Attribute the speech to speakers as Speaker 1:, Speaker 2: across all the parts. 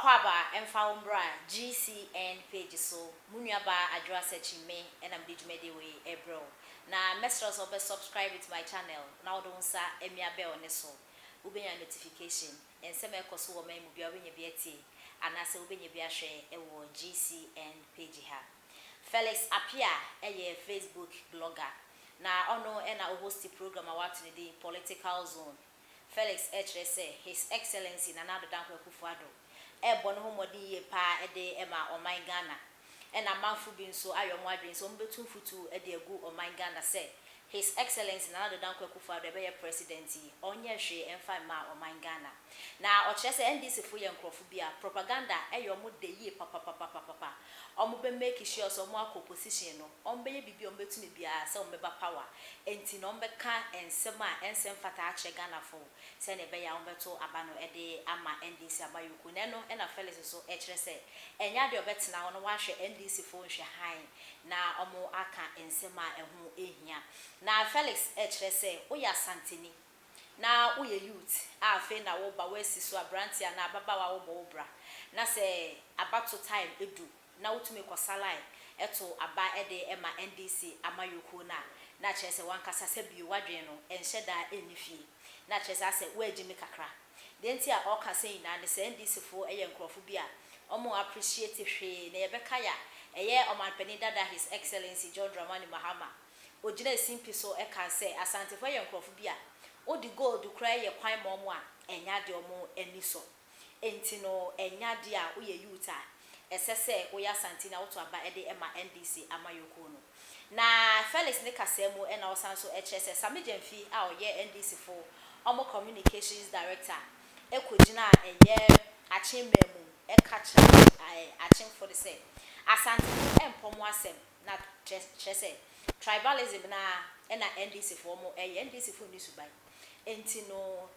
Speaker 1: Kwaba and Faumbra GCN page so Munyaba address me and I'm digimedi way ebro. Na mesters obe subscribe to my channel. Now don't sa emia bell neso. Ube your notification and seme koso wo men mubia wenye bieti and ase ube nye bia share ewo GCN page ha. Felix Apia eye Facebook blogger. Na ono ena host program awatu ni di political zone. Felix say His Excellency Nana Dankwa Kufuado. Ebo no homodi ye pa ede ema oman Ghana. Ena manfu bin so ayo mwadwen so mbetu futu ede egu oman Ghana say His Excellency Nana Dankwa Kufuado ebe ye presidenti onye hwe emfa ma oman Ghana. Na o kire say NDC fo ye nkrofo bia propaganda eyo mo de ye papa. Omo be make sure so mo opposition no ombe ye bibi ombetumi bia se ombeba power enti no ombe ka ensema ensem fata ache Ghana fo se ne be ya ombeto abano ede ama NDC abayuku ne no na Felix so ekire se enya de obetina ho no wa hwe NDC fo nhwe han na omo aka ensema ehu ehia na Felix ekire se oya santini na uye youth afe na wo ba wesi so abrantia na baba wa wo bo bra na se abato time edu na utumi kwasalai eto aba ede ema NDC amayuku na chese wankasa se bi wadwen no enhye da enifie na chese ase wagimi kakra denti a oka sei na ne se NDC fo eye nkrofo bia omo appreciate hwe na yebeka ya eye omanpani dada His Excellency John Dramani Mahama ogina simpi so eka se Asante fo eye nkrofo bia odi gold kra ye kwan momo a enya de omo eniso enti no enya de a uye youth a esese oya santina woto aba ede ema NDC amayoko no na Felix ne kasemu e na osanso HSS Samijemfi a oye NDC fo omo communications director ekogina eye achimemu ekacha achim for the same Asante empomo asem na chese tribalism na NDC fo mo NDC fo ni subai enti no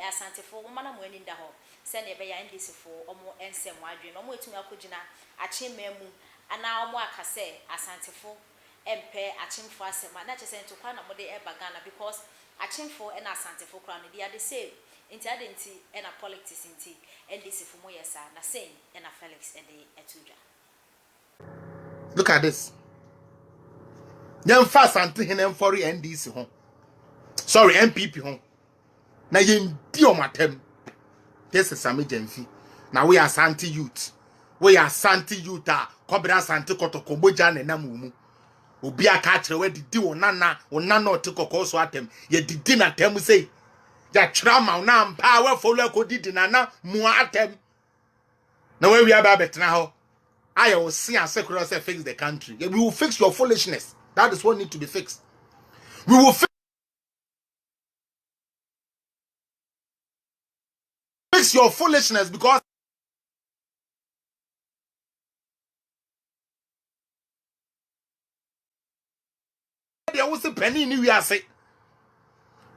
Speaker 1: Asante fo mana mo ani nda ho se ne be ya NDC fo omo ensem wadwe no omo etumi akogina achimemu ana omo akase Asante fo empe achimfo asema na chese nto kwa na mo de eba Ghana because achimfo and Asante fo kra no they are the same enti adenti and politics enti NDC fo mo yesa na same and Felix and the etuja.
Speaker 2: Look at this. Nyam fa Asante hinem for NDC ho. Sorry, MPP ho. Na yen di o matem. This is Samijemfi. Now we are Asante youth. We are Asante youth. Kobra Asante kotoko boja ne na mumu. Obi aka kire we didi onana otikoko so atem. Ye didi na tem say. Ya trama na mpa we follow ko didi na mu atem. Na we aba betna ho. I will see and say fix the country. We will fix your foolishness. That is what need to be fixed. We will fix your foolishness because there was a penny in we say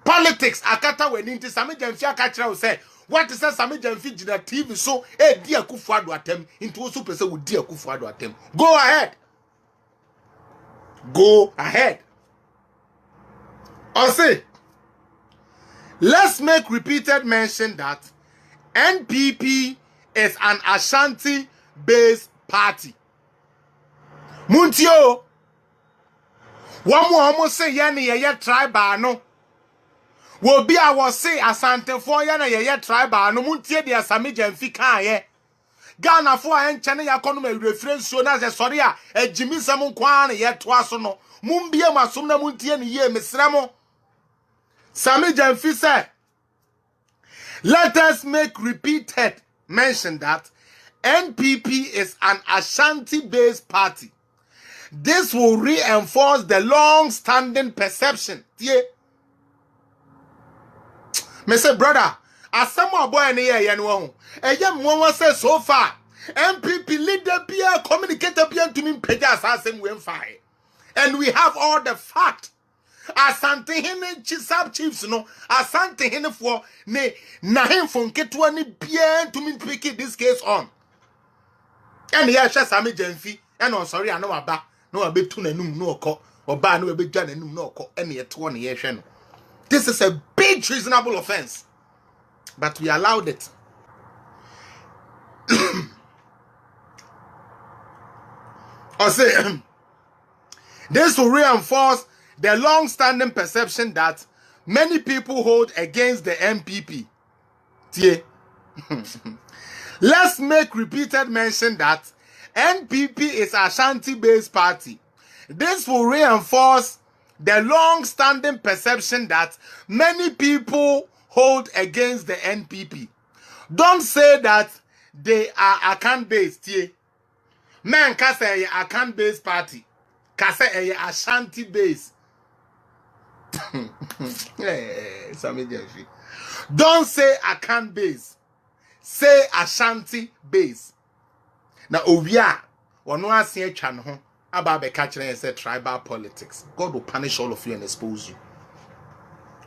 Speaker 2: politics akata when into Samijemfi akatra will say what is Samijemfi jina TV so dear Kufuado atem into also person with dear Kufuado atem. Go ahead. Or say let's make repeated mention that NPP is an Ashanti based party. Muntio one more almost say yana tribal no will be our say Asante for yana tribal no muntie de Samijemfi kan ye Ghana for en chane ya kono reference so na sorry a ejimi sam kwan ye to aso no mumbie masom na muntie ne ye mesremo Samijemfi say let us make repeated mention that NPP is an Ashanti-based party. This will reinforce the long-standing perception. Yeah. Me say, brother, as someone boy in here, you know, a young woman says so far, NPP leader Pierre communicator Pierre to me, Pejas as him when fire. And we have all the fact. Asante hene chisap chiefs no Asante hene for ne na him from ketwa ni bien to me pick this case on. And here Samijemfi and on sorry I know aba no abetu nanum no okọ oba no ebedwa nanum no okọ and ye to ne ye hwe no. This is a big treasonable offense. But we allowed it. Or say, this will reinforce the long-standing perception that many people hold against the MPP. Tie. Let's make repeated mention that NPP is a Ashanti-based party. This will reinforce the long-standing perception that many people hold against the NPP. Don't say that they are Akan-based. Men can say Akan-based party. Can say Ashanti-based. Don't say Akan-based. Say Ashanti-based. Now, Ovia, or no, I see a channel about the catching and say tribal politics. God will punish all of you and expose you.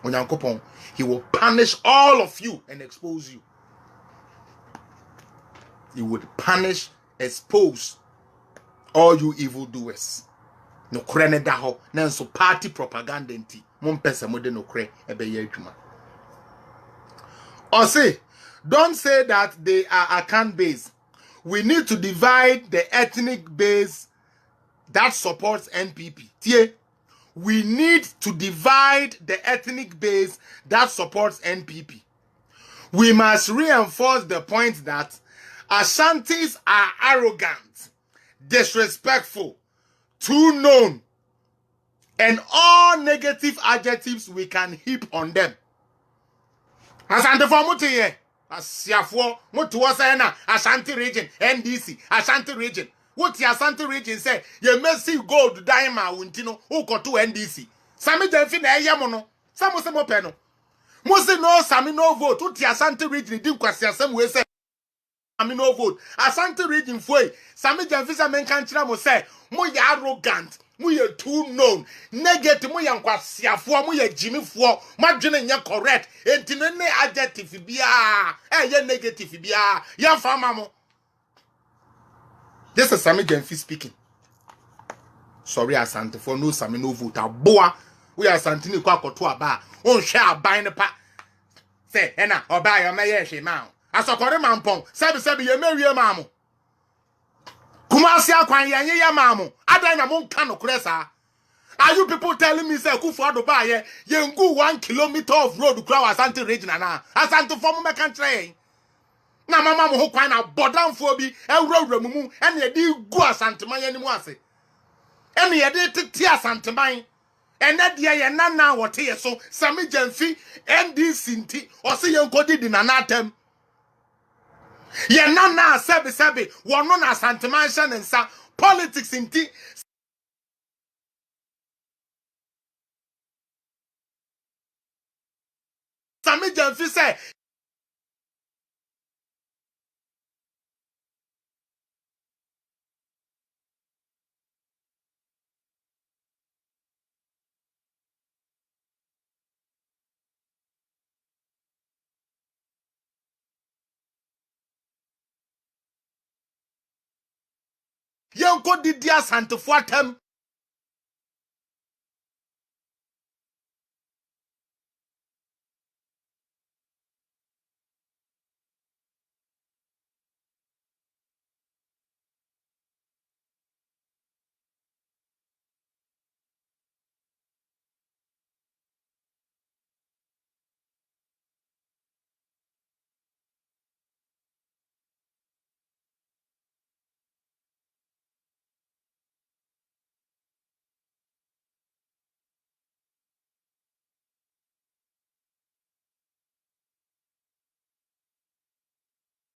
Speaker 2: Onyankopon, he will punish all of you and expose you. He would punish, expose all you evildoers. No krene daho, nanso party propaganda nti. Mompesa mode no kre ebeye adwuma. Or say, don't say that they are Akan based. We need to divide the ethnic base that supports NPP. Tie. We need to divide the ethnic base that supports NPP. We must reinforce the point that Ashantis are arrogant, disrespectful, too known, and all negative adjectives we can heap on them. Asante for Mutiye, Asiafo, Mutuwasena, Ashanti region, NDC, Ashanti region. What the Ashanti region say? You may see gold, diamond, Wintino, Uko to NDC. Sami Jenfin, Yamono, Samusemo Peno. Mose no Sami no vote. What the Ashanti region didn't question some way say. Sami no vote. Ashanti region foi. Sami Jenfisa men can't mo say, Mo ya arrogant. Mo ye too known. Negative mo yan kwasiafo mo ye jimifo. Madwene nya correct. Enti ne adjective bia. Ye negative bia. Ya fama mo. This is Sami Jenfi speaking. Sorry Asante for no Sami no vote. Aboa. We Asante ni kwa koto aba. On share aban ne pa. Say, ena oba yo meye hwe ma. Asokore mampon. Sebi ye mewie ma mo. Kumasi akwan ye ma mo. Adan na mo nka no kresa. Are you people telling me say Kufu Adoba ye ngu 1 kilometer of road kura Asante region na. Asante for mo meka ntre. Na mama mo ho kwan na bodamfo bi ewurawura mumu ene ye di gu Asanteman ye ni mu ase. Ene ye di titi Asanteman. Ene de ye nana wote ye so Sami Jenfi NDC nti o se ye nkodi di nana atem. Ye nana sebi wono na Asanteman hye nsa politics nti Sami Jenfi say ye nkodi di Asantefo atem.